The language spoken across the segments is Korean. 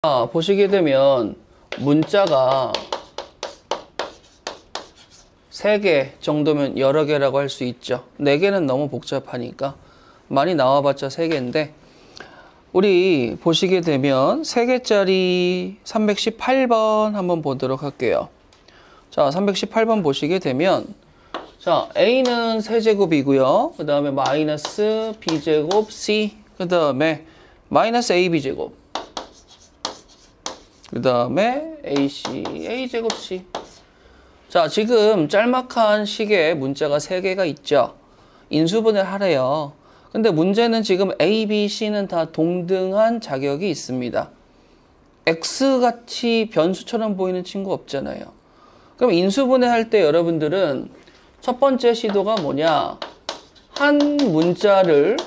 보시게 되면 문자가 3개 정도면 여러 개라고 할 수 있죠. 4개는 너무 복잡하니까 많이 나와봤자 3개인데 우리 보시게 되면 3개짜리 318번 한번 보도록 할게요. 자, 318번 보시게 되면 자, A는 세제곱이고요. 그 다음에 마이너스 B제곱 C, 그 다음에 마이너스 AB제곱, 그 다음에 AC, A제곱 C. 자, 지금 짤막한 식의 문자가 3개가 있죠. 인수분해를 하래요. 근데 문제는 지금 A, B, C는 다 동등한 자격이 있습니다. X같이 변수처럼 보이는 친구 없잖아요. 그럼 인수분해할 때 여러분들은 첫 번째 시도가 뭐냐? 한 문자를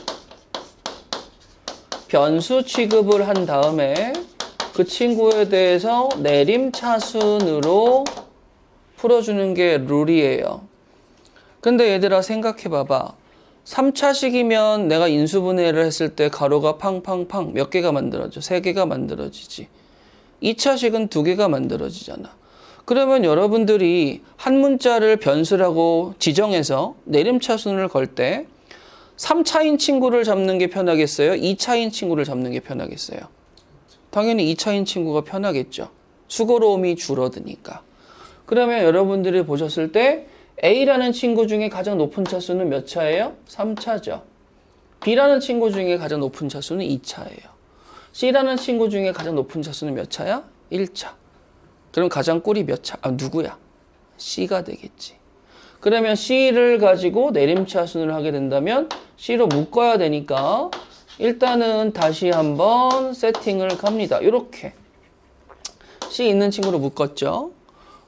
변수 취급을 한 다음에 그 친구에 대해서 내림차순으로 풀어주는 게 룰이에요. 근데 얘들아 생각해 봐봐. 3차식이면 내가 인수분해를 했을 때 가로가 팡팡팡 몇 개가 만들어져? 3개가 만들어지지. 2차식은 2개가 만들어지잖아. 그러면 여러분들이 한 문자를 변수라고 지정해서 내림차순을 걸 때 3차인 친구를 잡는 게 편하겠어요? 2차인 친구를 잡는 게 편하겠어요? 당연히 2차인 친구가 편하겠죠. 수고로움이 줄어드니까. 그러면 여러분들이 보셨을 때 A라는 친구 중에 가장 높은 차수는 몇 차예요? 3차죠. B라는 친구 중에 가장 높은 차수는 2차예요. C라는 친구 중에 가장 높은 차수는 몇 차야? 1차. 그럼 가장 꿀이 몇 차? 누구야? C가 되겠지. 그러면 C를 가지고 내림차순을 하게 된다면 C로 묶어야 되니까 일단은 다시 한번 세팅을 갑니다. 이렇게 C 있는 친구로 묶었죠.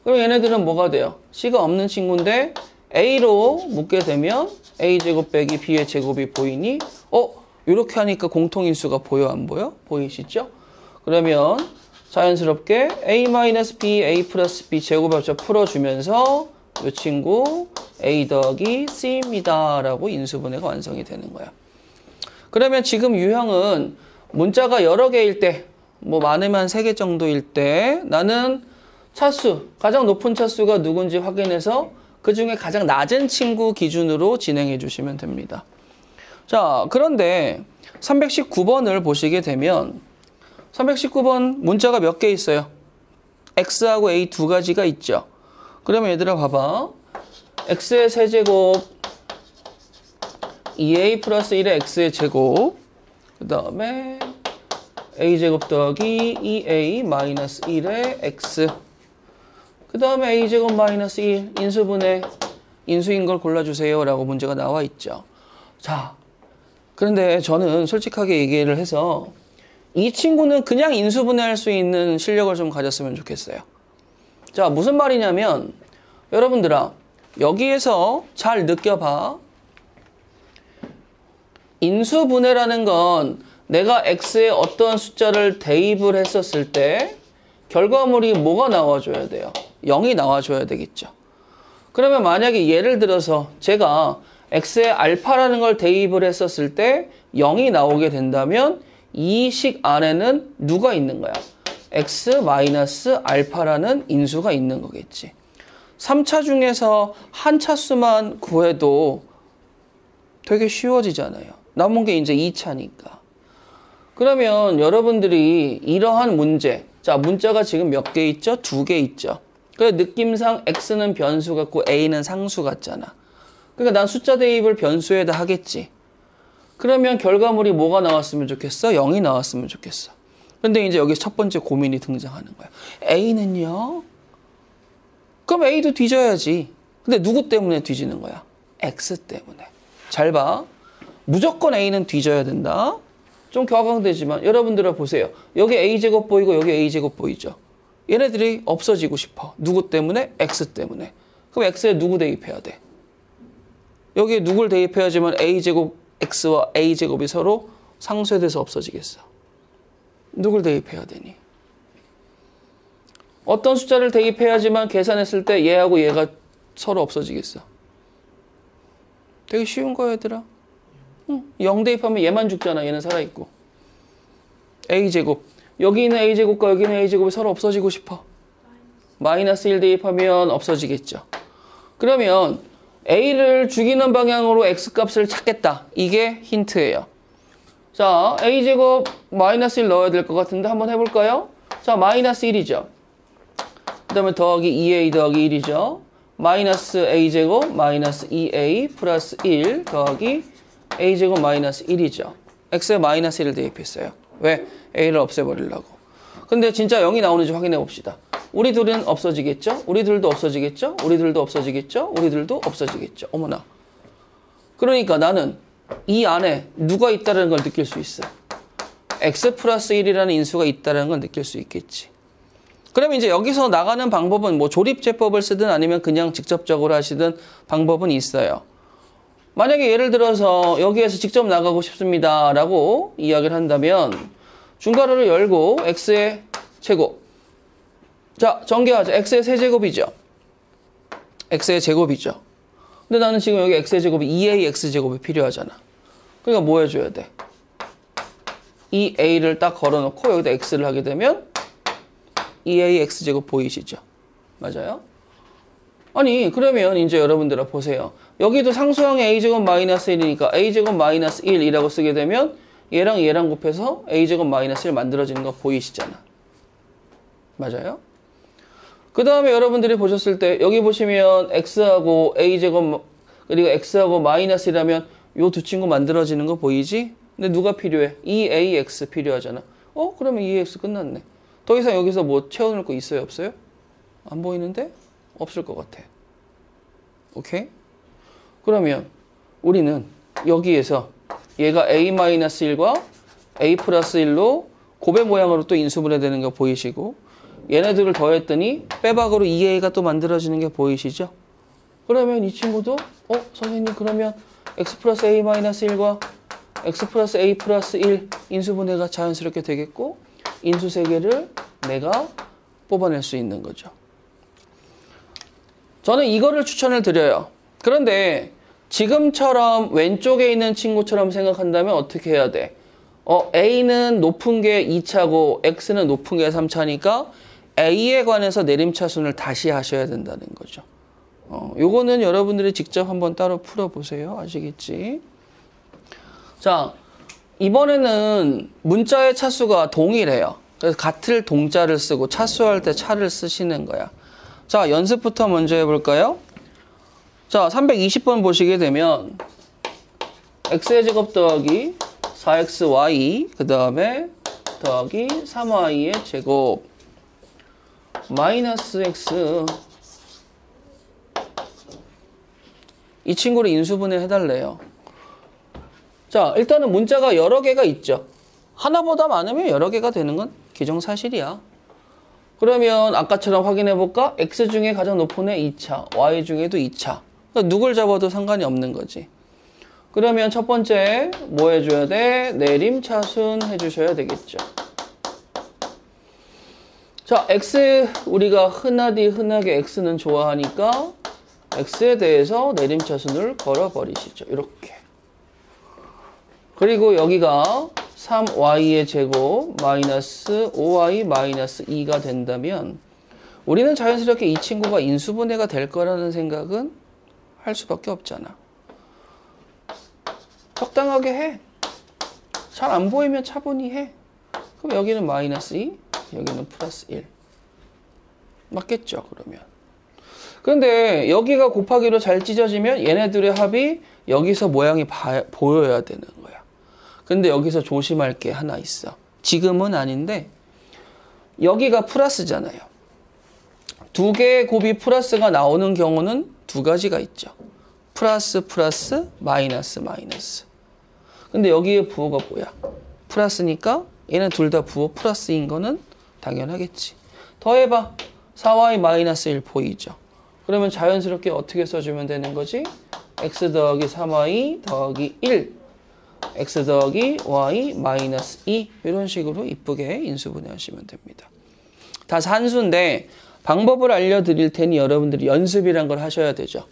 그럼 얘네들은 뭐가 돼요? C가 없는 친구인데 A로 묶게 되면 A제곱 빼기 B의 제곱이 보이니 이렇게 하니까 공통인수가 보여 안 보여? 보이시죠? 그러면 자연스럽게 A-B, A 플러스 B 제곱합차 풀어주면서 이 친구 A 더하기 C입니다 라고 인수분해가 완성이 되는 거야. 그러면 지금 유형은 문자가 여러 개일 때, 뭐 많으면 3개 정도일 때 나는 차수, 가장 높은 차수가 누군지 확인해서 그 중에 가장 낮은 친구 기준으로 진행해 주시면 됩니다. 자, 그런데 319번을 보시게 되면 319번 문자가 몇 개 있어요? X하고 A 두 가지가 있죠. 그러면 얘들아 봐봐. X의 세제곱 2A 플러스 1의 X의 제곱, 그 다음에 A제곱 더하기 2A 마이너스 1의 X, 그 다음에 A제곱 마이너스 1 인수분해, 인수인 걸 골라주세요 라고 문제가 나와 있죠. 자, 그런데 저는 솔직하게 얘기를 해서 이 친구는 그냥 인수분해할 수 있는 실력을 좀 가졌으면 좋겠어요. 자, 무슨 말이냐면 여러분들아 여기에서 잘 느껴봐. 인수분해라는 건 내가 X에 어떤 숫자를 대입을 했었을 때 결과물이 뭐가 나와줘야 돼요? 0이 나와줘야 되겠죠. 그러면 만약에 예를 들어서 제가 X에 알파라는 걸 대입을 했었을 때 0이 나오게 된다면 이 식 안에는 누가 있는 거야? X 마이너스 알파라는 인수가 있는 거겠지. 3차 중에서 한 차수만 구해도 되게 쉬워지잖아요. 남은 게 이제 2차니까. 그러면 여러분들이 이러한 문제, 자, 문자가 지금 몇 개 있죠? 2개 있죠. 그래 느낌상 X는 변수 같고 A는 상수 같잖아. 그러니까 난 숫자 대입을 변수에다 하겠지. 그러면 결과물이 뭐가 나왔으면 좋겠어? 0이 나왔으면 좋겠어. 근데 이제 여기 첫 번째 고민이 등장하는 거야. A는요? 그럼 A도 뒤져야지. 근데 누구 때문에 뒤지는 거야? X 때문에. 잘 봐. 무조건 A는 뒤져야 된다. 좀 격앙되지만 여러분들 보세요. 여기 A제곱 보이고 여기 A제곱 보이죠? 얘네들이 없어지고 싶어. 누구 때문에? X 때문에. 그럼 X에 누구 대입해야 돼? 여기에 누굴 대입해야지만 A제곱 X와 A제곱이 서로 상쇄돼서 없어지겠어. 누굴 대입해야 되니? 어떤 숫자를 대입해야지만 계산했을 때 얘하고 얘가 서로 없어지겠어. 되게 쉬운 거야 얘들아. 0 대입하면 얘만 죽잖아. 얘는 살아있고. A제곱 여기 있는 a제곱과 여기 있는 a제곱이 서로 없어지고 싶어. 마이너스 1 대입하면 없어지겠죠. 그러면 a를 죽이는 방향으로 x값을 찾겠다. 이게 힌트예요. 자, a제곱 마이너스 1 넣어야 될 것 같은데 한번 해볼까요? 자, 마이너스 1이죠. 그 다음에 더하기 2a 더하기 1이죠. 마이너스 a제곱 마이너스 2a 플러스 1 더하기 a제곱 마이너스 1이죠. x에 마이너스 1을 대입했어요. 왜? a를 없애버리려고. 근데 진짜 0이 나오는지 확인해 봅시다. 우리 둘은 없어지겠죠? 우리 둘도 없어지겠죠? 우리 둘도 없어지겠죠? 우리 둘도 없어지겠죠? 어머나. 그러니까 나는 이 안에 누가 있다는 걸 느낄 수 있어. x 플러스 1이라는 인수가 있다는 걸 느낄 수 있겠지. 그러면 이제 여기서 나가는 방법은 뭐 조립제법을 쓰든 아니면 그냥 직접적으로 하시든 방법은 있어요. 만약에 예를 들어서 여기에서 직접 나가고 싶습니다 라고 이야기를 한다면 중괄호를 열고 x의 제곱. 자, 전개하자. x의 세제곱이죠. x의 제곱이죠. 근데 나는 지금 여기 x의 제곱이 2ax제곱이 필요하잖아. 그러니까 뭐 해줘야 돼? 이 a를 딱 걸어놓고 여기다 x를 하게 되면 2ax제곱 보이시죠? 맞아요? 아니 그러면 이제 여러분들 보세요. 여기도 상수항의 a제곱 마이너스 1이니까 a제곱 마이너스 1이라고 쓰게 되면 얘랑 얘랑 곱해서 a제곱 마이너스 1 만들어지는 거 보이시잖아. 맞아요? 그 다음에 여러분들이 보셨을 때 여기 보시면 x하고 a제곱 그리고 x하고 마이너스 1이라면 요 두 친구 만들어지는 거 보이지? 근데 누가 필요해? 2ax 필요하잖아. 그러면 2ax 끝났네. 더 이상 여기서 뭐 채워놓을 거 있어요? 없어요? 안 보이는데? 없을 것 같아. 오케이? 그러면 우리는 여기에서 얘가 a-1과 a 플러스 1로 곱의 모양으로 또 인수분해 되는 거 보이시고 얘네들을 더했더니 빼박으로 2a가 또 만들어지는 게 보이시죠? 그러면 이 친구도 선생님 그러면 x 플러스 a-1과 x 플러스 a 플러스 1 인수분해가 자연스럽게 되겠고 인수 세 개를 내가 뽑아낼 수 있는 거죠. 저는 이거를 추천을 드려요. 그런데 지금처럼 왼쪽에 있는 친구처럼 생각한다면 어떻게 해야 돼? A는 높은 게 2차고 X는 높은 게 3차니까 A에 관해서 내림차순을 다시 하셔야 된다는 거죠. 요거는 여러분들이 직접 한번 따로 풀어보세요. 아시겠지? 자, 이번에는 문자의 차수가 동일해요. 그래서 같을 동자를 쓰고 차수할 때 차를 쓰시는 거야. 자, 연습부터 먼저 해볼까요? 자, 320번 보시게 되면 x의 제곱 더하기 4xy 그 다음에 더하기 3y의 제곱 마이너스 x 이 친구를 인수분해 해달래요. 자, 일단은 문자가 여러 개가 있죠. 하나보다 많으면 여러 개가 되는 건 기정사실이야. 그러면 아까처럼 확인해볼까? x 중에 가장 높은 애 2차, y 중에도 2차. 그러니까 누굴 잡아도 상관이 없는 거지. 그러면 첫 번째 뭐 해줘야 돼? 내림차순 해주셔야 되겠죠. 자, x 우리가 흔하게 x는 좋아하니까 x에 대해서 내림차순을 걸어버리시죠. 이렇게. 그리고 여기가 3y의 제곱 마이너스 5y 마이너스 2가 된다면 우리는 자연스럽게 이 친구가 인수분해가 될 거라는 생각은 할 수밖에 없잖아. 적당하게 해. 잘 안 보이면 차분히 해. 그럼 여기는 마이너스 2, 여기는 플러스 1. 맞겠죠, 그러면. 근데 여기가 곱하기로 잘 찢어지면 얘네들의 합이 여기서 모양이 보여야 되는 거야. 근데 여기서 조심할 게 하나 있어. 지금은 아닌데 여기가 플러스잖아요. 두 개의 곱이 플러스가 나오는 경우는 두 가지가 있죠. 플러스 플러스 마이너스 마이너스. 근데 여기에 부호가 뭐야? 플러스니까 얘는 둘 다 부호 플러스인 거는 당연하겠지. 더해봐. 4y 마이너스 1 보이죠? 그러면 자연스럽게 어떻게 써주면 되는 거지? x 더하기 3y 더하기 1 x 더하기 y 마이너스 2 이런 식으로 이쁘게 인수분해 하시면 됩니다. 다 산수인데 방법을 알려드릴 테니 여러분들이 연습이란 걸 하셔야 되죠.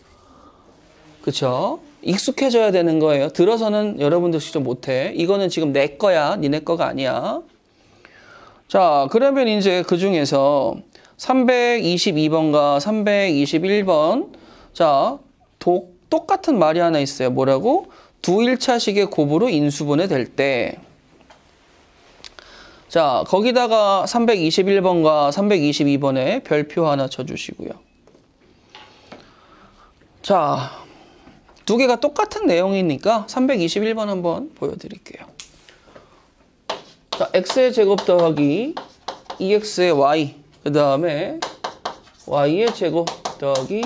그쵸? 익숙해져야 되는 거예요. 들어서는 여러분들 직접 못해. 이거는 지금 내 거야. 니네 거가 아니야. 자, 그러면 이제 그 중에서 322번과 321번. 자, 똑같은 말이 하나 있어요. 뭐라고? 두 1차식의 곱으로 인수분해 될 때. 자, 거기다가 321번과 322번에 별표 하나 쳐주시고요. 자, 두 개가 똑같은 내용이니까 321번 한번 보여드릴게요. 자, x의 제곱 더하기 2x의 y, 그 다음에 y의 제곱 더하기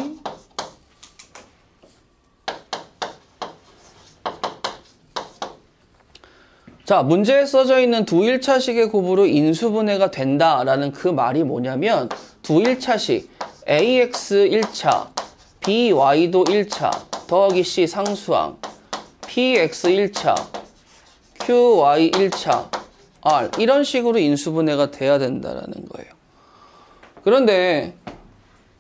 자, 문제에 써져 있는 두 1차식의 곱으로 인수분해가 된다라는 그 말이 뭐냐면 두 1차식 ax 1차, by도 1차, 더하기 c 상수항, px 1차, qy 1차, r 이런 식으로 인수분해가 돼야 된다라는 거예요. 그런데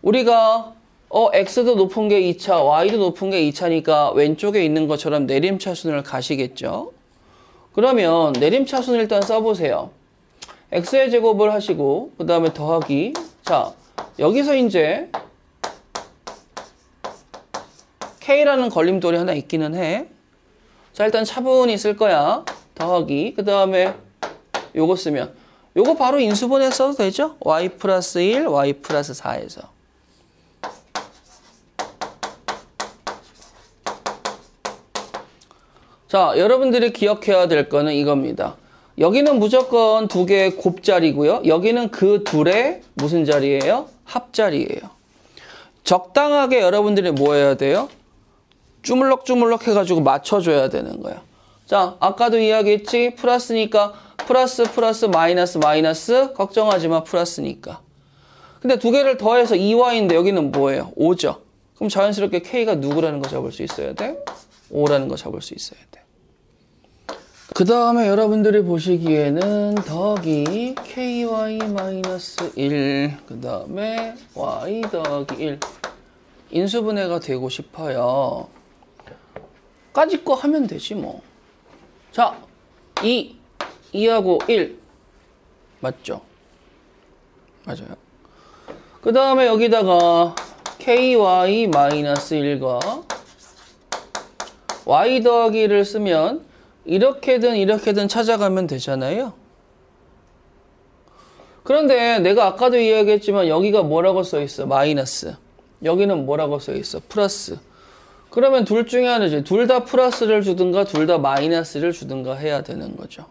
우리가 x도 높은 게 2차, y도 높은 게 2차니까 왼쪽에 있는 것처럼 내림차순을 가시겠죠. 그러면 내림차순 일단 써보세요. x의 제곱을 하시고 그 다음에 더하기. 자, 여기서 이제 k라는 걸림돌이 하나 있기는 해. 자, 일단 차분히 쓸 거야. 더하기. 그 다음에 요거 쓰면 요거 바로 인수분해 써도 되죠? y 플러스 1, y 플러스 4에서. 자, 여러분들이 기억해야 될 거는 이겁니다. 여기는 무조건 두 개의 곱자리고요. 여기는 그 둘의 무슨 자리예요? 합자리예요. 적당하게 여러분들이 뭐 해야 돼요? 주물럭주물럭 해가지고 맞춰줘야 되는 거예요. 자, 아까도 이야기했지? 플러스니까 플러스 플러스 마이너스 마이너스 걱정하지 마, 플러스니까. 근데 두 개를 더해서 2y인데 여기는 뭐예요? 5죠. 그럼 자연스럽게 k가 누구라는 거 잡을 수 있어야 돼? 5라는 거 잡을 수 있어야 돼. 그 다음에 여러분들이 보시기에는 더하기 ky-1, 그 다음에 y 더하기 1 인수분해가 되고 싶어요. 까짓 거 하면 되지 뭐. 자, 2하고 1 맞죠? 맞아요. 그 다음에 여기다가 ky-1과 y 더하기를 쓰면 이렇게든 찾아가면 되잖아요. 그런데 내가 아까도 이야기했지만 여기가 뭐라고 써 있어? 마이너스. 여기는 뭐라고 써 있어? 플러스. 그러면 둘 중에 하나지. 둘 다 플러스를 주든가 둘 다 마이너스를 주든가 해야 되는 거죠.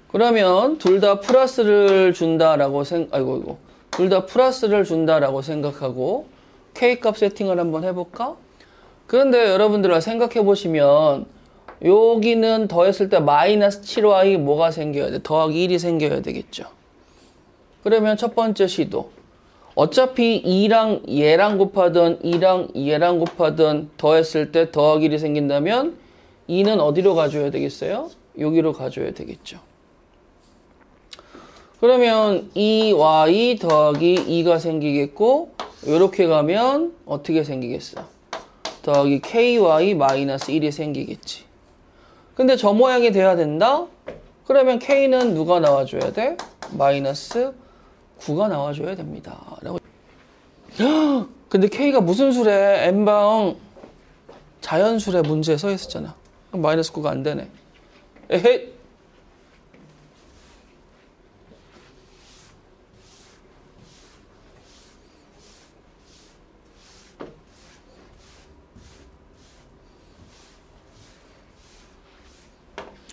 그러면 둘 다 플러스를 준다라고 둘 다 플러스를 준다라고 생각하고 k 값 세팅을 한번 해볼까? 그런데 여러분들 생각해 보시면 여기는 더했을 때 마이너스 7y 뭐가 생겨야 돼? 더하기 1이 생겨야 되겠죠. 그러면 첫 번째 시도. 어차피 2랑 얘랑 곱하든 2랑 얘랑 곱하든 더했을 때 더하기 1이 생긴다면 2는 어디로 가줘야 되겠어요? 여기로 가줘야 되겠죠. 그러면 2y 더하기 2가 생기겠고 이렇게 가면 어떻게 생기겠어? 더하기 ky 마이너스 1이 생기겠지. 근데 저 모양이 돼야 된다? 그러면 k는 누가 나와줘야 돼? 마이너스 9가 나와줘야 됩니다. 라고. 근데 k가 무슨 수래? n방 자연수래 문제에 써 있었잖아. 그럼 마이너스 9가 안 되네. 에헤이.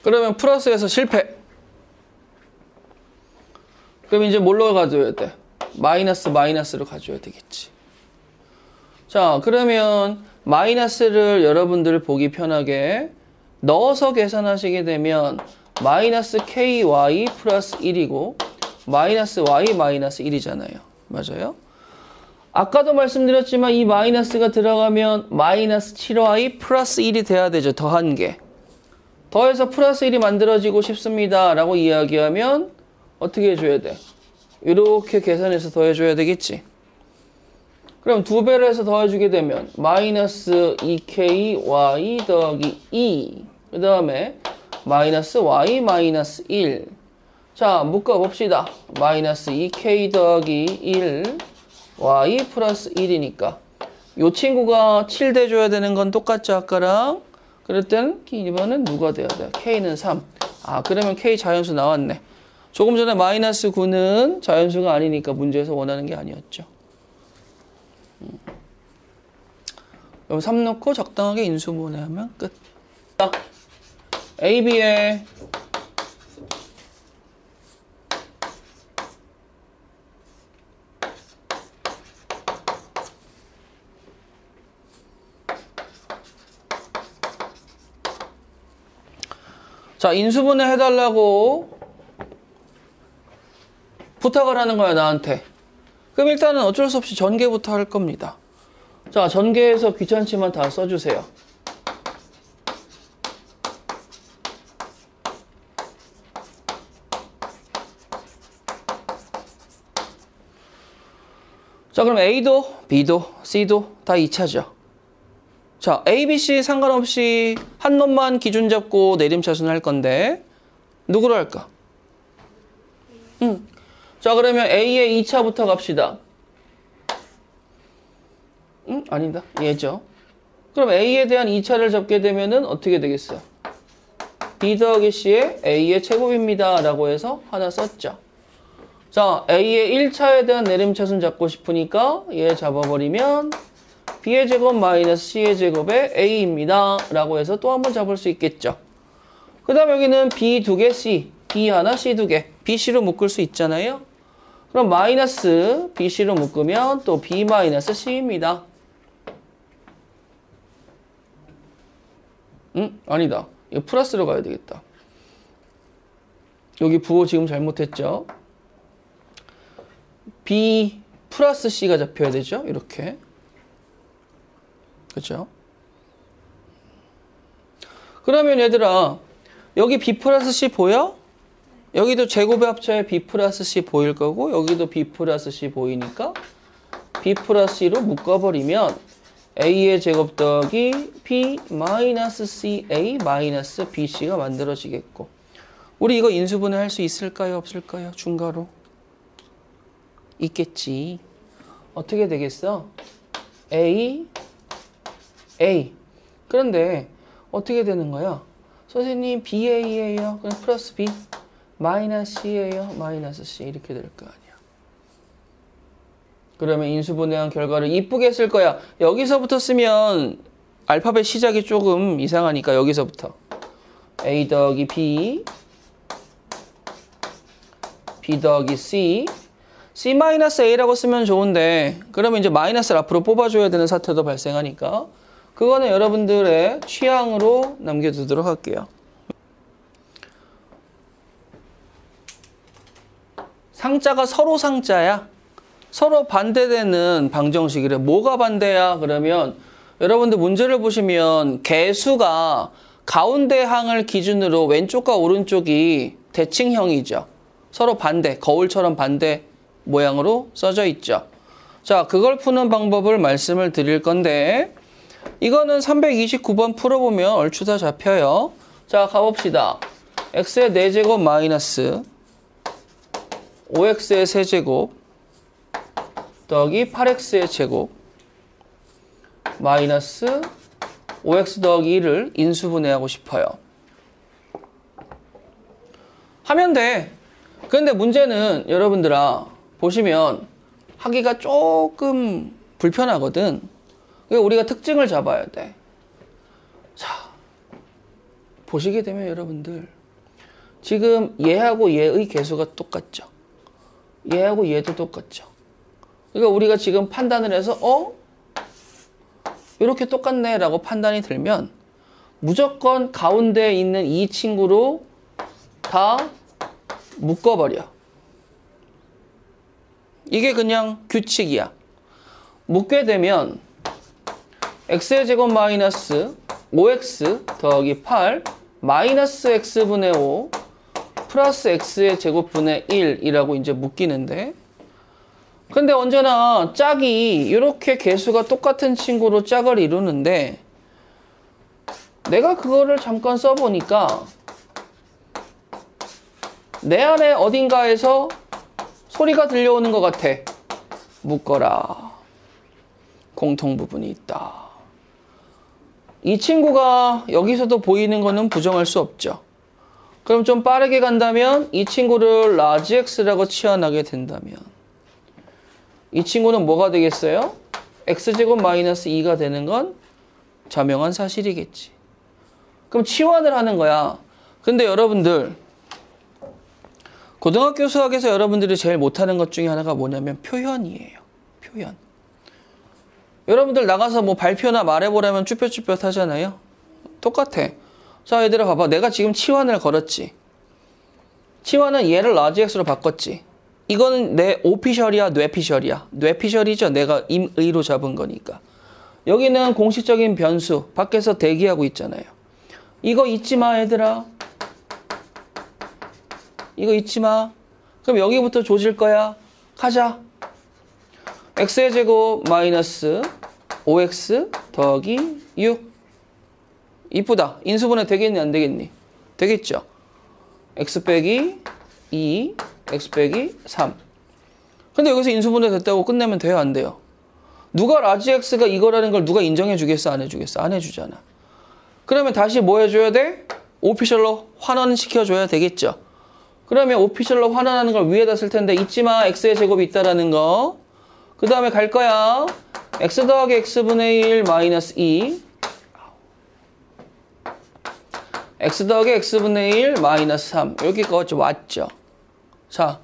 그러면 플러스에서 실패. 그럼 이제 뭘로 가져야 돼? 마이너스로 가져야 되겠지. 자, 그러면 마이너스를 여러분들 보기 편하게 넣어서 계산하시게 되면 마이너스 ky 플러스 1이고 마이너스 y 마이너스 1이잖아요. 맞아요? 아까도 말씀드렸지만 이 마이너스가 들어가면 마이너스 7y 플러스 1이 돼야 되죠. 더한 게. 더해서 플러스 1이 만들어지고 싶습니다. 라고 이야기하면 어떻게 해줘야 돼? 이렇게 계산해서 더해줘야 되겠지. 그럼 2배를 해서 더해주게 되면 마이너스 2ky y 더하기 2 그 다음에 마이너스 y 마이너스 1 자, 묶어봅시다. 마이너스 2k 더하기 1 y 플러스 1이니까 요 친구가 7 돼줘야 되는 건 똑같죠, 아까랑? 그럴 때는 이번엔 누가 돼야 돼? k는 3. 아, 그러면 k 자연수 나왔네. 조금 전에 마이너스 9는 자연수가 아니니까 문제에서 원하는 게 아니었죠. 그럼 3 넣고 적당하게 인수분해하면 끝. A, B에 자, 인수분해 해달라고 부탁을 하는 거야, 나한테. 그럼 일단은 어쩔 수 없이 전개부터 할 겁니다. 자, 전개해서 귀찮지만 다 써주세요. 자, 그럼 A도, B도, C도 다 2차죠. 자, A, B, C 상관없이 한 놈만 기준 잡고 내림차순 할 건데 누구로 할까? 자, 그러면 A의 2차부터 갑시다. 아니다. 얘죠. 그럼 A에 대한 2차를 잡게 되면은 어떻게 되겠어? B 더하기 C의 A의 제곱입니다. 라고 해서 하나 썼죠. 자, A의 1차에 대한 내림차순 잡고 싶으니까 얘 잡아버리면 B의 제곱 마이너스 C의 제곱의 A입니다. 라고 해서 또 한 번 잡을 수 있겠죠. 그 다음 여기는 B 2개, C, B 하나, C 2개. B, C로 묶을 수 있잖아요. 그럼 마이너스 B, C로 묶으면 또 B 마이너스 C입니다. 아니다. 이거 플러스로 가야 되겠다. 여기 부호 지금 잘못했죠. B 플러스 C가 잡혀야 되죠. 이렇게. 그렇죠? 그러면 얘들아, 여기 B 플러스 C 보여? 여기도 제곱의 합차에 B 플러스 C 보일 거고 여기도 B 플러스 C 보이니까 B 플러스 C로 묶어버리면 A의 제곱 더하기 B 마이너스 CA 마이너스 BC가 만들어지겠고, 우리 이거 인수분해 할 수 있을까요? 없을까요? 중괄호 있겠지. 어떻게 되겠어? A 그런데 어떻게 되는 거야? 선생님 BA예요. 그럼 플러스 B 마이너스 C예요. 마이너스 C 이렇게 될 거 아니야. 그러면 인수분해한 결과를 이쁘게 쓸 거야. 여기서부터 쓰면 알파벳 시작이 조금 이상하니까 여기서부터 A 더하기 B B 더하기 C C 마이너스 A라고 쓰면 좋은데 그러면 이제 마이너스를 앞으로 뽑아줘야 되는 사태도 발생하니까 그거는 여러분들의 취향으로 남겨두도록 할게요. 상자가 서로 상자야. 서로 반대되는 방정식이래. 뭐가 반대야? 그러면 여러분들 문제를 보시면 개수가 가운데 항을 기준으로 왼쪽과 오른쪽이 대칭형이죠. 서로 반대, 거울처럼 반대 모양으로 써져 있죠. 자, 그걸 푸는 방법을 말씀을 드릴 건데 이거는 329번 풀어보면 얼추 다 잡혀요. 자, 가봅시다. x의 4제곱 마이너스 5x의 세제곱 더하기 8x의 제곱 마이너스 5x 더하기 1을 인수분해하고 싶어요. 하면 돼. 그런데 문제는 여러분들아 보시면 하기가 조금 불편하거든. 그러니까 우리가 특징을 잡아야 돼. 자, 보시게 되면 여러분들 지금 얘하고 얘의 개수가 똑같죠. 얘하고 얘도 똑같죠. 그러니까 우리가 지금 판단을 해서 이렇게 똑같네 라고 판단이 들면 무조건 가운데에 있는 이 친구로 다 묶어버려. 이게 그냥 규칙이야. 묶게 되면 x의 제곱 마이너스 5x 더하기 8 마이너스 x분의 5 플러스 x의 제곱분의 1이라고 이제 묶이는데, 근데 언제나 짝이 이렇게 개수가 똑같은 친구로 짝을 이루는데 내가 그거를 잠깐 써보니까 내 안에 어딘가에서 소리가 들려오는 것 같아. 묶어라. 공통 부분이 있다. 이 친구가 여기서도 보이는 거는 부정할 수 없죠. 그럼 좀 빠르게 간다면 이 친구를 라지 x라고 치환하게 된다면 이 친구는 뭐가 되겠어요? x제곱 마이너스 2가 되는 건 자명한 사실이겠지. 그럼 치환을 하는 거야. 근데 여러분들 고등학교 수학에서 여러분들이 제일 못하는 것 중에 하나가 뭐냐면 표현이에요. 표현. 여러분들 나가서 뭐 발표나 말해보라면 쭈뼛쭈뼛 하잖아요. 똑같아. 자, 얘들아 봐봐. 내가 지금 치환을 걸었지. 치환은 얘를 라지 x로 바꿨지. 이거는 내 오피셜이야, 뇌피셜이야. 뇌피셜이죠. 내가 임의로 잡은 거니까. 여기는 공식적인 변수. 밖에서 대기하고 있잖아요. 이거 잊지 마, 얘들아. 이거 잊지 마. 그럼 여기부터 조질 거야. 가자. x의 제곱 마이너스 5x 더하기 6. 이쁘다. 인수분해 되겠니 안 되겠니? 되겠죠. x 빼기 2, x 빼기 3. 근데 여기서 인수분해 됐다고 끝내면 돼요 안 돼요? 누가 라지 x가 이거라는 걸 누가 인정해 주겠어 안 해주겠어? 안 해주잖아. 그러면 다시 뭐 해줘야 돼? 오피셜로 환원시켜줘야 되겠죠. 그러면 오피셜로 환원하는 걸 위에다 쓸 텐데 잊지 마. x의 제곱이 있다라는 거. 그 다음에 갈 거야. x 더하기 x분의 1 마이너스 2. x 더하기 x분의 1 마이너스 3. 여기까지 왔죠. 자,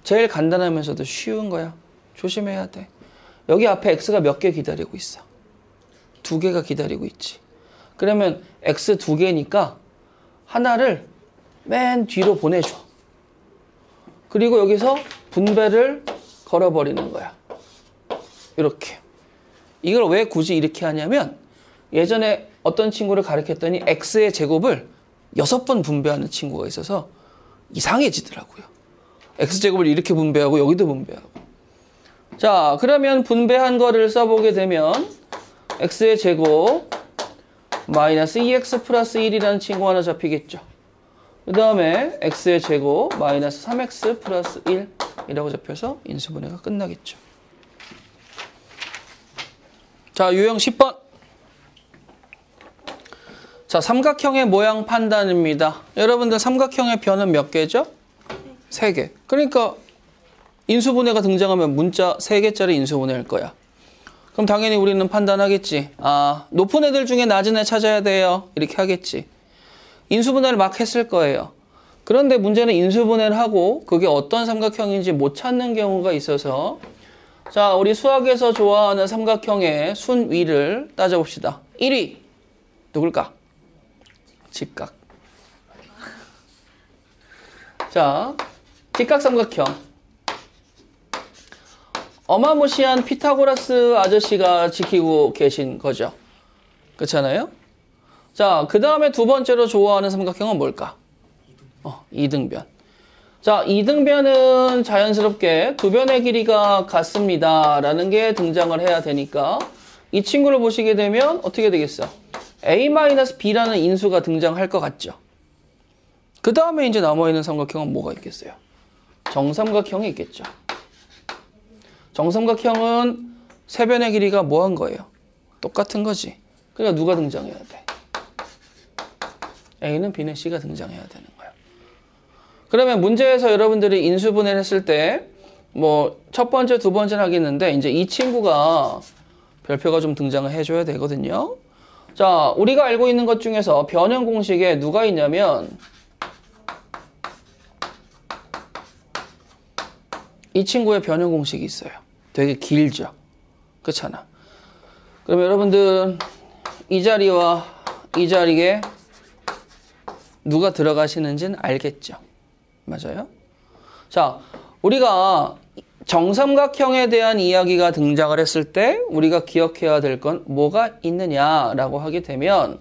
제일 간단하면서도 쉬운 거야. 조심해야 돼. 여기 앞에 x가 몇 개 기다리고 있어? 2개가 기다리고 있지. 그러면 x 2개니까 하나를 맨 뒤로 보내줘. 그리고 여기서 분배를 걸어버리는 거야. 이렇게. 이걸 왜 굳이 이렇게 하냐면 예전에 어떤 친구를 가르쳤더니 x의 제곱을 6번 분배하는 친구가 있어서 이상해지더라고요. x제곱을 이렇게 분배하고 여기도 분배하고. 자, 그러면 분배한 거를 써보게 되면 x의 제곱 마이너스 2x 플러스 1이라는 친구 하나 잡히겠죠. 그 다음에 x의 제곱 마이너스 3x 플러스 1이라고 잡혀서 인수분해가 끝나겠죠. 자, 유형 10번. 자, 삼각형의 모양 판단입니다. 여러분들 삼각형의 변은 몇 개죠? 3개. 그러니까 인수분해가 등장하면 문자 3개짜리 인수분해일 거야. 그럼 당연히 우리는 판단하겠지. 아, 높은 애들 중에 낮은 애 찾아야 돼요. 이렇게 하겠지. 인수분해를 막 했을 거예요. 그런데 문제는 인수분해를 하고 그게 어떤 삼각형인지 못 찾는 경우가 있어서 자, 우리 수학에서 좋아하는 삼각형의 순위를 따져봅시다. 1위 누굴까? 직각. 자, 직각삼각형. 어마무시한 피타고라스 아저씨가 지키고 계신 거죠. 그렇잖아요? 자, 그 다음에 두 번째로 좋아하는 삼각형은 뭘까? 이등변. 자, 이등변은 자연스럽게 두 변의 길이가 같습니다. 라는 게 등장을 해야 되니까 이 친구를 보시게 되면 어떻게 되겠어? a-b라는 인수가 등장할 것 같죠. 그 다음에 이제 남아있는 삼각형은 뭐가 있겠어요? 정삼각형이 있겠죠. 정삼각형은 세 변의 길이가 뭐 한 거예요? 똑같은 거지. 그러니까 누가 등장해야 돼? A는 B는 C가 등장해야 되는 거예요. 그러면 문제에서 여러분들이 인수분해를 했을 때 뭐 첫 번째, 두 번째는 하겠는데 이제 이 친구가 별표가 좀 등장을 해줘야 되거든요. 자, 우리가 알고 있는 것 중에서 변형 공식에 누가 있냐면 이 친구의 변형 공식이 있어요. 되게 길죠. 그렇잖아. 그럼 여러분들 이 자리와 이 자리에 누가 들어가시는지는 알겠죠. 맞아요? 자, 우리가 정삼각형에 대한 이야기가 등장을 했을 때 우리가 기억해야 될 건 뭐가 있느냐라고 하게 되면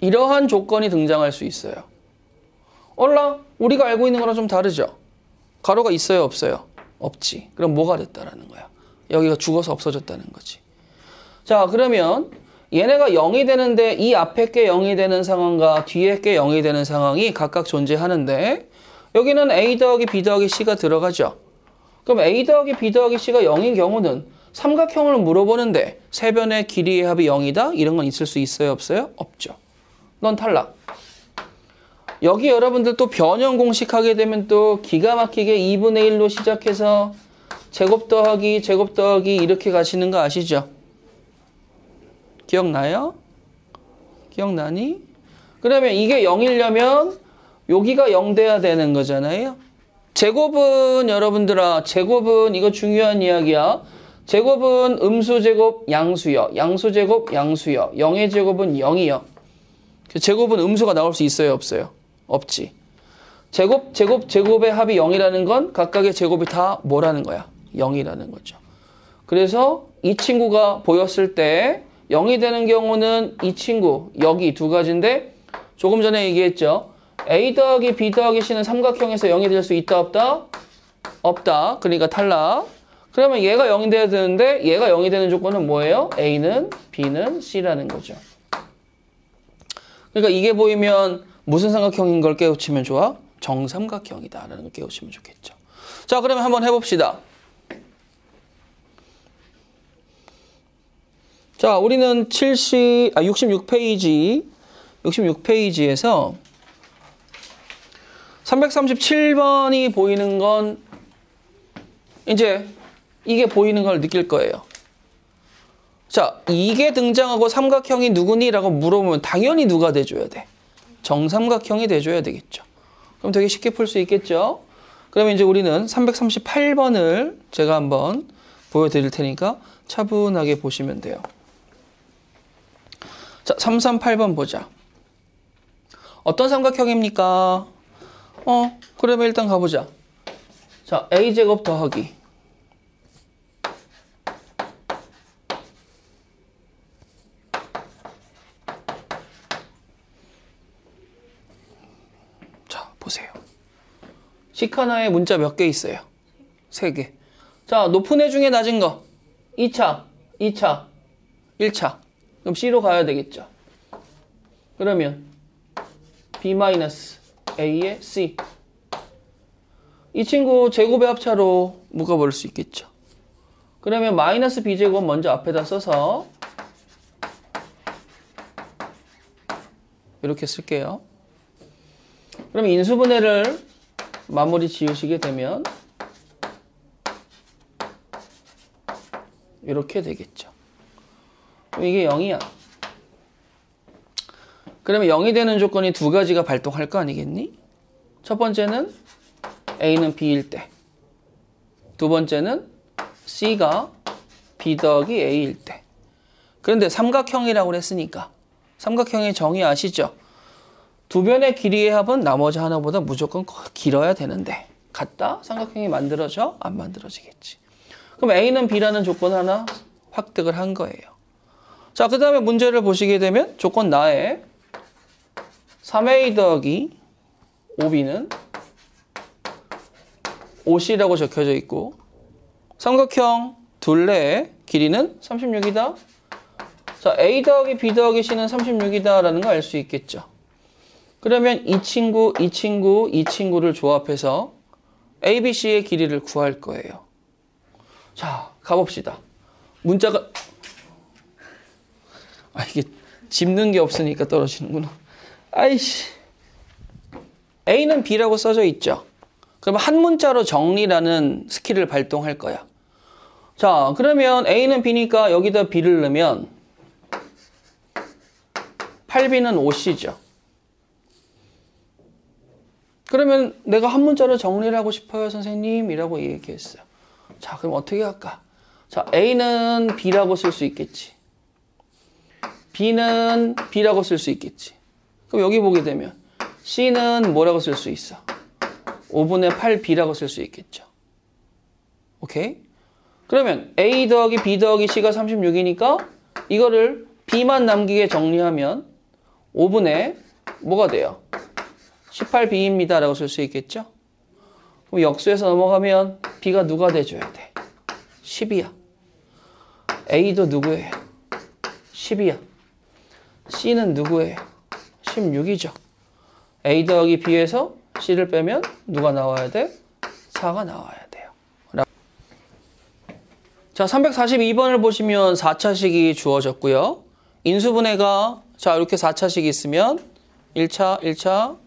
이러한 조건이 등장할 수 있어요. 얼라 우리가 알고 있는 거랑 좀 다르죠? 가로가 있어요, 없어요? 없지. 그럼 뭐가 됐다라는 거야? 여기가 죽어서 없어졌다는 거지. 자, 그러면 얘네가 0이 되는데 이 앞에 게 0이 되는 상황과 뒤에 게 0이 되는 상황이 각각 존재하는데 여기는 A 더하기 B 더하기 C가 들어가죠. 그럼 A 더하기 B 더하기 C가 0인 경우는 삼각형을 물어보는데 세 변의 길이의 합이 0이다? 이런 건 있을 수 있어요? 없어요? 없죠. 넌 탈락. 여기 여러분들 또 변형 공식 하게 되면 또 기가 막히게 2분의 1로 시작해서 제곱 더하기 이렇게 가시는 거 아시죠? 기억나요? 기억나니? 그러면 이게 0이려면 여기가 0 돼야 되는 거잖아요. 제곱은 여러분들아, 제곱은 이거 중요한 이야기야. 제곱은 음수제곱 양수요. 양수제곱 양수요. 0의 제곱은 0이요. 제곱은 음수가 나올 수 있어요? 없어요? 없지. 제곱의 합이 0이라는 건 각각의 제곱이 다 뭐라는 거야? 0이라는 거죠. 그래서 이 친구가 보였을 때 0이 되는 경우는 이 친구, 여기 두 가지인데 조금 전에 얘기했죠. A 더하기 B 더하기 C는 삼각형에서 0이 될 수 있다 없다? 없다. 그러니까 탈락. 그러면 얘가 0이 돼야 되는데 얘가 0이 되는 조건은 뭐예요? A는 B는 C라는 거죠. 그러니까 이게 보이면 무슨 삼각형인 걸 깨우치면 좋아? 정삼각형이다라는 걸 깨우치면 좋겠죠. 자, 그러면 한번 해봅시다. 자, 우리는 66페이지에서 337번이 보이는 건 이제 이게 보이는 걸 느낄 거예요. 자, 이게 등장하고 삼각형이 누구니? 라고 물어보면 당연히 누가 돼줘야 돼? 정삼각형이 돼줘야 되겠죠. 그럼 되게 쉽게 풀 수 있겠죠? 그러면 이제 우리는 338번을 제가 한번 보여드릴 테니까 차분하게 보시면 돼요. 자, 338번 보자. 어떤 삼각형입니까? 그러면 일단 가보자. 자, A제곱 더하기 자, 보세요. 식 하나에 문자 몇 개 있어요? 3개. 자, 높은 애 중에 낮은 거 2차, 2차, 1차. 그럼 C로 가야 되겠죠. 그러면 B-A의 C. 이 친구 제곱의 합차로 묶어버릴 수 있겠죠. 그러면 마이너스 B제곱 먼저 앞에다 써서 이렇게 쓸게요. 그럼 인수분해를 마무리 지으시게 되면 이렇게 되겠죠. 이게 0이야. 그러면 0이 되는 조건이 두 가지가 발동할 거 아니겠니? 첫 번째는 A는 B일 때. 두 번째는 C가 B 더하기 A일 때. 그런데 삼각형이라고 그랬으니까 삼각형의 정의 아시죠? 두 변의 길이의 합은 나머지 하나보다 무조건 길어야 되는데 같다? 삼각형이 만들어져? 안 만들어지겠지. 그럼 A는 B라는 조건 하나 획득을 한 거예요. 자, 그 다음에 문제를 보시게 되면 조건 나에 3A 더하기 5B는 5C라고 적혀져 있고 삼각형 둘레의 길이는 36이다. 자, A 더하기 B 더하기 C는 36이다 라는 거 알 수 있겠죠. 그러면 이 친구를 조합해서 A, B, C의 길이를 구할 거예요. 자, 가봅시다. 문자가 이게 짚는 게 없으니까 떨어지는구나. 아이씨. A는 B라고 써져 있죠. 그럼 한 문자로 정리라는 스킬을 발동할 거야. 자, 그러면 A는 B니까 여기다 B를 넣으면 8B는 5C죠. 그러면 내가 한 문자로 정리를 하고 싶어요, 선생님. 이라고 얘기했어요. 자, 그럼 어떻게 할까? 자, A는 B라고 쓸 수 있겠지. B는 B라고 쓸 수 있겠지. 그럼 여기 보게 되면 C는 뭐라고 쓸 수 있어? 5분의 8B라고 쓸 수 있겠죠. 오케이? 그러면 A 더하기 B 더하기 C가 36이니까 이거를 B만 남기게 정리하면 5분의 뭐가 돼요? 18B입니다 라고 쓸 수 있겠죠. 그럼 역수에서 넘어가면 B가 누가 돼줘야 돼? 10이야. A도 누구예요? 10이야. C는 누구예요? 16이죠. A 더하기 B에서 C를 빼면 누가 나와야 돼? 4가 나와야 돼요. 자, 342번을 보시면 4차식이 주어졌고요. 인수분해가 자 이렇게 4차식이 있으면 1차, 1차,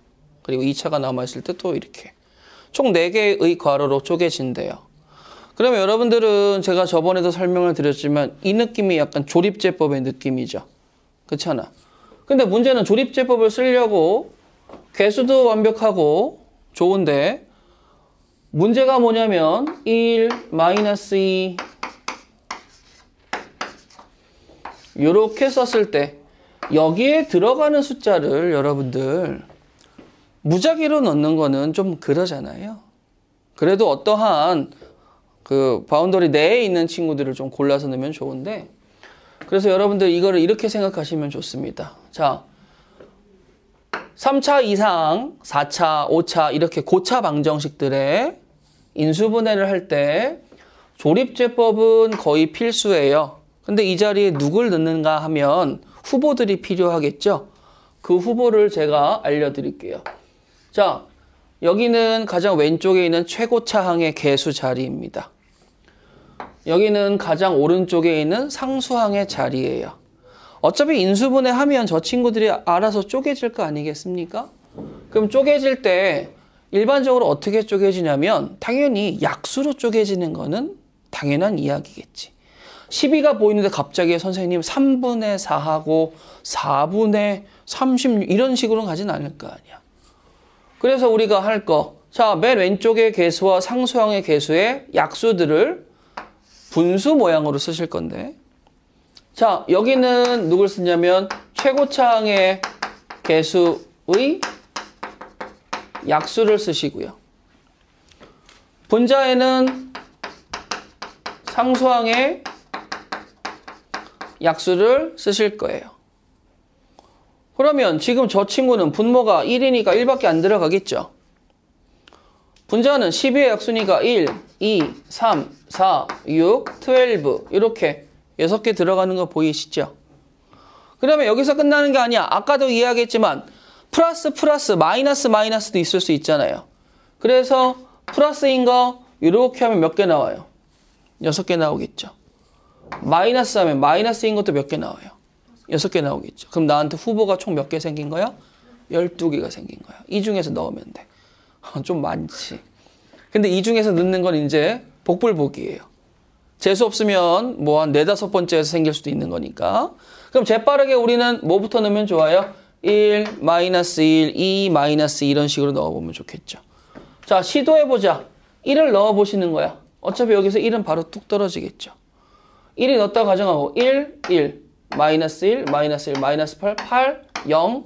그리고 2차가 남아있을 때 또 이렇게 총 4개의 괄호로 쪼개진대요. 그러면 여러분들은 제가 저번에도 설명을 드렸지만 이 느낌이 약간 조립제법의 느낌이죠. 그렇잖아. 근데 문제는 조립제법을 쓰려고 개수도 완벽하고 좋은데 문제가 뭐냐면 1, -2 이렇게 썼을 때 여기에 들어가는 숫자를 여러분들 무작위로 넣는 거는 좀 그러잖아요. 그래도 어떠한 그 바운더리 내에 있는 친구들을 좀 골라서 넣으면 좋은데 그래서 여러분들 이거를 이렇게 생각하시면 좋습니다. 자, 3차 이상, 4차, 5차 이렇게 고차 방정식들의 인수분해를 할 때 조립제법은 거의 필수예요. 근데 이 자리에 누굴 넣는가 하면 후보들이 필요하겠죠. 그 후보를 제가 알려드릴게요. 자, 여기는 가장 왼쪽에 있는 최고차항의 개수 자리입니다. 여기는 가장 오른쪽에 있는 상수항의 자리예요. 어차피 인수분해 하면 저 친구들이 알아서 쪼개질 거 아니겠습니까? 그럼 쪼개질 때 일반적으로 어떻게 쪼개지냐면 당연히 약수로 쪼개지는 거는 당연한 이야기겠지. 12가 보이는데 갑자기 선생님 3분의 4하고 4분의 36 이런 식으로 가진 않을 거 아니야. 그래서 우리가 할 거, 자, 맨 왼쪽의 개수와 상수항의 개수의 약수들을 분수 모양으로 쓰실 건데 자, 여기는 누굴 쓰냐면 최고차항의 개수의 약수를 쓰시고요. 분자에는 상수항의 약수를 쓰실 거예요. 그러면 지금 저 친구는 분모가 1이니까 1밖에 안 들어가겠죠. 분자는 12의 약수니까 1, 2, 3, 4, 6, 12 이렇게 6개 들어가는 거 보이시죠? 그러면 여기서 끝나는 게 아니야. 아까도 이야기했지만 플러스, 마이너스도 있을 수 있잖아요. 그래서 플러스인 거 이렇게 하면 몇 개 나와요? 6개 나오겠죠. 마이너스 하면 마이너스인 것도 몇 개 나와요? 6개 나오겠죠. 그럼 나한테 후보가 총 몇 개 생긴 거야? 12개가 생긴 거야. 이 중에서 넣으면 돼. 좀 많지. 근데 이 중에서 넣는 건 이제 복불복이에요. 재수 없으면 뭐 한 4, 5번째에서 생길 수도 있는 거니까. 그럼 재빠르게 우리는 뭐부터 넣으면 좋아요? 1, -1, 2, -2 이런 식으로 넣어보면 좋겠죠. 자, 시도해보자. 1을 넣어보시는 거야. 어차피 여기서 1은 바로 뚝 떨어지겠죠. 1이 넣었다고 가정하고 1, 1, -1, -1, -8, 8, 0,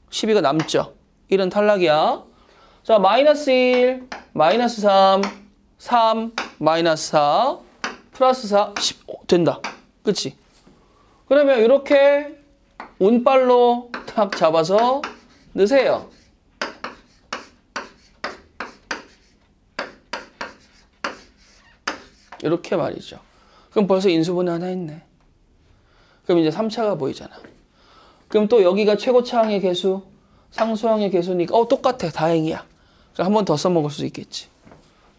12가 남죠. 1은 탈락이야. 자, -1, -3, 3, -4, +4, 10. 된다. 그치? 그러면 이렇게 운빨로 탁 잡아서 넣으세요. 이렇게 말이죠. 그럼 벌써 인수분해 하나 했네. 그럼 이제 3차가 보이잖아. 그럼 또 여기가 최고차항의 개수, 상수항의 개수니까 똑같아. 다행이야. 그럼 한 번 더 써먹을 수 있겠지.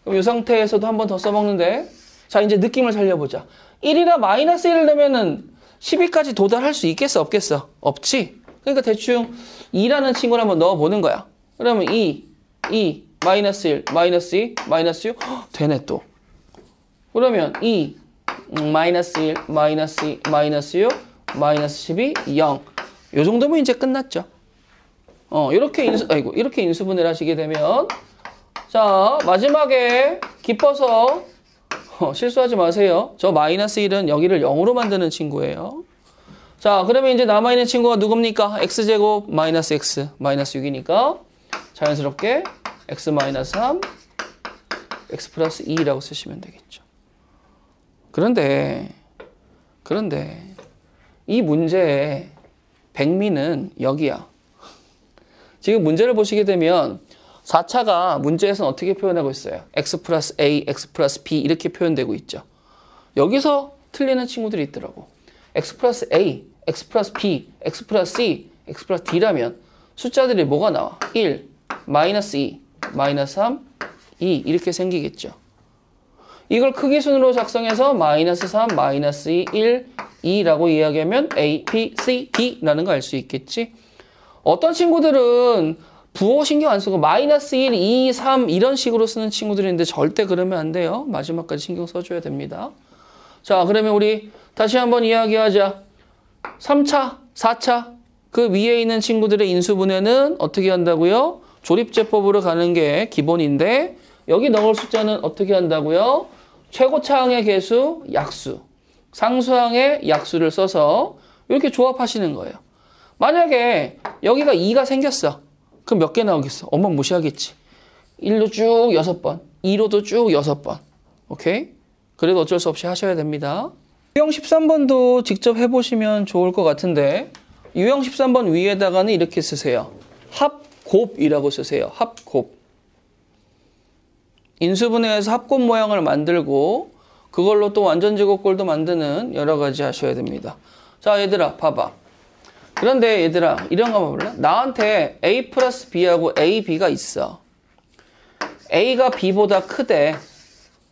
그럼 이 상태에서도 한 번 더 써먹는데 자, 이제 느낌을 살려보자. 1이나 -1을 넣으면은 12까지 도달할 수 있겠어? 없겠어? 없지? 그러니까 대충 2라는 친구를 한번 넣어보는 거야. 그러면 2, -1, -2, -6 되네 또. 그러면 2, -1, -2, -6, -12, 0. 요 정도면 이제 끝났죠. 이렇게 이렇게 인수분해를 하시게 되면 자, 마지막에 기뻐서 실수하지 마세요. 저 -1은 여기를 0으로 만드는 친구예요. 자, 그러면 이제 남아있는 친구가 누굽니까? x제곱 -x, -6이니까 자연스럽게 x-3, x 플러스 2라고 쓰시면 되겠죠. 그런데 이 문제의 백미는 여기야. 지금 문제를 보시게 되면 4차가 문제에서는 어떻게 표현하고 있어요? x 플러스 a, x 플러스 b 이렇게 표현되고 있죠. 여기서 틀리는 친구들이 있더라고. x 플러스 a, x 플러스 b, x 플러스 c, x 플러스 d라면 숫자들이 뭐가 나와? 1, 마이너스 2, 마이너스 3, 2 이렇게 생기겠죠. 이걸 크기순으로 작성해서 마이너스 3, 마이너스 2, 1, 2라고 이야기하면 A, B, C, D라는 거 알 수 있겠지. 어떤 친구들은 부호 신경 안 쓰고 마이너스 1, 2, 3 이런 식으로 쓰는 친구들이 있는데 절대 그러면 안 돼요. 마지막까지 신경 써줘야 됩니다. 자, 그러면 우리 다시 한번 이야기하자. 3차, 4차 그 위에 있는 친구들의 인수분해는 어떻게 한다고요? 조립제법으로 가는 게 기본인데 여기 넣을 숫자는 어떻게 한다고요? 최고차항의 개수, 약수, 상수항의 약수를 써서 이렇게 조합하시는 거예요. 만약에 여기가 2가 생겼어. 그럼 몇 개 나오겠어? 엄마 무시하겠지. 1로 쭉 6번, 2로도 쭉 6번. 오케이? 그래도 어쩔 수 없이 하셔야 됩니다. 유형 13번도 직접 해보시면 좋을 것 같은데 유형 13번 위에다가는 이렇게 쓰세요. 합곱이라고 쓰세요. 합곱. 인수분해해서 합곱 모양을 만들고 그걸로 또 완전제곱꼴도 만드는 여러 가지 하셔야 됩니다. 자, 얘들아 봐봐. 그런데 얘들아 이런 거 봐볼래? 나한테 A 플러스 B하고 A, B가 있어. A가 B보다 크대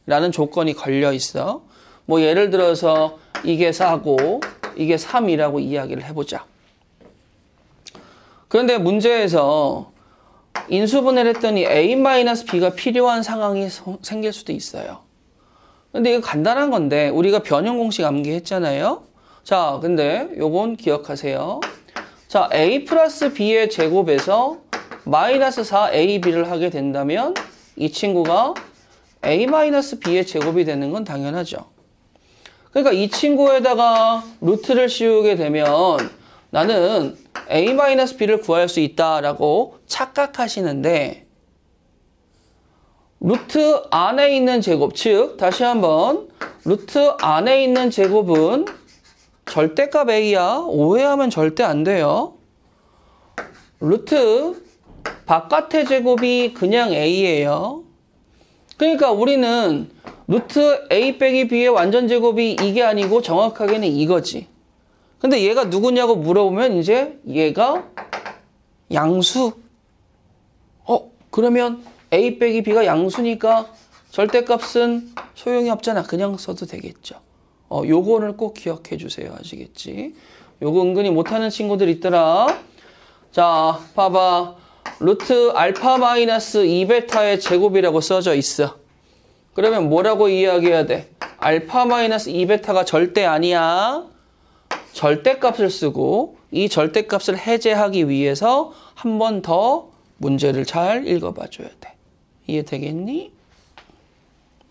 라는 조건이 걸려 있어. 뭐 예를 들어서 이게 4고 이게 3이라고 이야기를 해보자. 그런데 문제에서 인수분해를 했더니 A-B가 필요한 상황이 생길 수도 있어요. 근데 이거 간단한 건데 우리가 변형 공식 암기했잖아요. 자, 근데 요건 기억하세요. 자, A 플러스 B의 제곱에서 마이너스 4AB를 하게 된다면 이 친구가 A-B의 제곱이 되는 건 당연하죠. 그러니까 이 친구에다가 루트를 씌우게 되면 나는 A-B를 구할 수 있다라고 착각하시는데 루트 안에 있는 제곱, 즉 다시 한번 루트 안에 있는 제곱은 절대값 A야. 오해하면 절대 안 돼요. 루트 바깥의 제곱이 그냥 A예요. 그러니까 우리는 루트 A 빼기 B의 완전 제곱이 이게 아니고 정확하게는 이거지. 근데 얘가 누구냐고 물어보면 이제 얘가 양수. 그러면 A 빼기 B가 양수니까 절대값은 소용이 없잖아. 그냥 써도 되겠죠. 요거를 꼭 기억해 주세요. 아시겠지? 요거 은근히 못하는 친구들 있더라. 자, 봐봐. 루트 알파 마이너스 2베타의 제곱이라고 써져 있어. 그러면 뭐라고 이야기해야 돼? 알파 마이너스 2베타가 절대 아니야. 절대값을 쓰고 이 절대값을 해제하기 위해서 한 번 더 문제를 잘 읽어봐 줘야 돼. 이해되겠니?